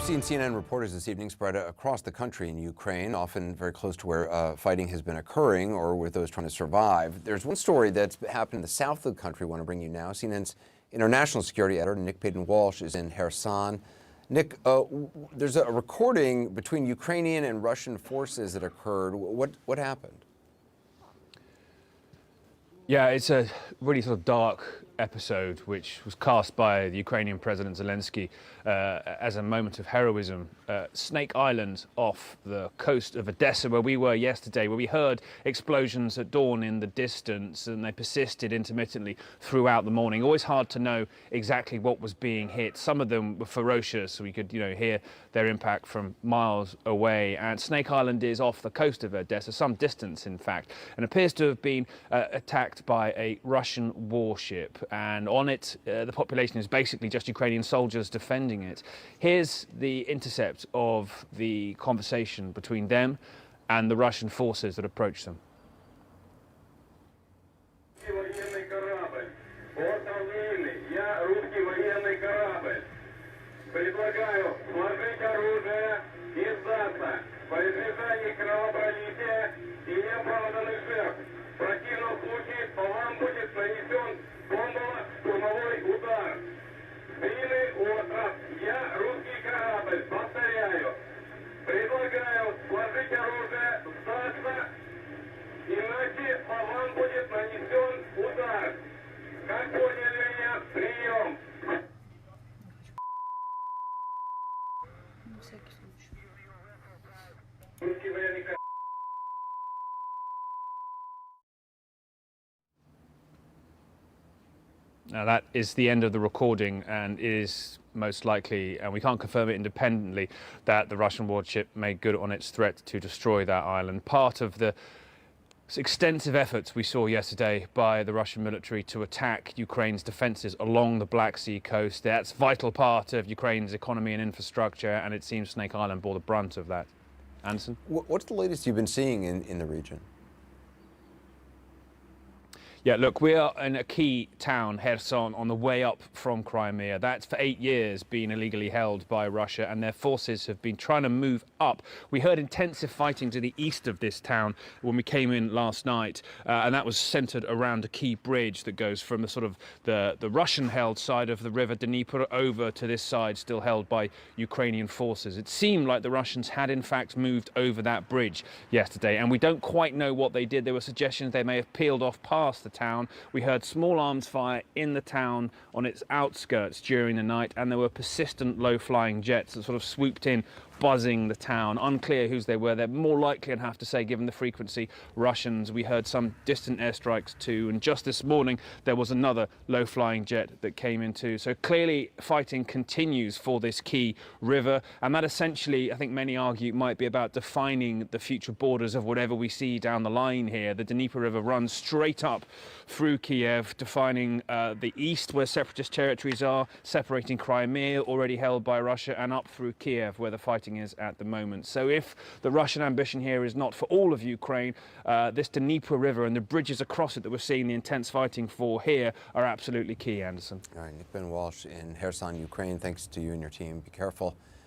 We've seen CNN reporters this evening spread across the country in Ukraine, often very close to where fighting has been occurring or with those trying to survive. There's one story that's happened in the south of the country I want to bring you now. CNN's international security editor, Nick Payton-Walsh, is in Kherson. Nick, there's a recording between Ukrainian and Russian forces that occurred. What happened? Yeah, it's a really sort of dark episode, which was cast by the Ukrainian President Zelensky as a moment of heroism. Snake Island off the coast of Odessa, where we were yesterday, where we heard explosions at dawn in the distance, and they persisted intermittently throughout the morning. Always hard to know exactly what was being hit. Some of them were ferocious, so we could, hear their impact from miles away. And Snake Island is off the coast of Odessa, some distance, in fact, and appears to have been attacked by a Russian warship. And on it, the population is basically just Ukrainian soldiers defending it. Here's the intercept of the conversation between them and the Russian forces that approached them. Now that is the end of the recording, and is most likely, and we can't confirm it independently, that the Russian warship made good on its threat to destroy that island. Part of the extensive efforts we saw yesterday by the Russian military to attack Ukraine's defences along the Black Sea coast. That's a vital part of Ukraine's economy and infrastructure, and it seems Snake Island bore the brunt of that. Anderson? What's the latest you've been seeing in the region? Yeah, look, we are in a key town, Kherson, on the way up from Crimea. That's for 8 years been illegally held by Russia, and their forces have been trying to move up. We heard intensive fighting to the east of this town when we came in last night, and that was centered around a key bridge that goes from the sort of the Russian-held side of the river Dnieper over to this side still held by Ukrainian forces. It seemed like the Russians had in fact moved over that bridge yesterday, and we don't quite know what they did. There were suggestions they may have peeled off past the town. We heard small arms fire in the town on its outskirts during the night, and there were persistent low-flying jets that sort of swooped in, buzzing the town. Unclear whose they were. They're more likely, I'd have to say, given the frequency, Russians. We heard some distant airstrikes too, and just this morning there was another low-flying jet that came in too. So clearly fighting continues for this key river, and that essentially, I think many argue, might be about defining the future borders of whatever we see down the line here. The Dnieper River runs straight up through Kiev, defining the east where separatist territories are, separating Crimea, already held by Russia, and up through Kiev where the fighting is at the moment. So if the Russian ambition here is not for all of Ukraine, this Dnieper River and the bridges across it that we're seeing the intense fighting for here are absolutely key, Anderson. All right, Nick Payton-Walsh in Kherson, Ukraine. Thanks to you and your team. Be careful.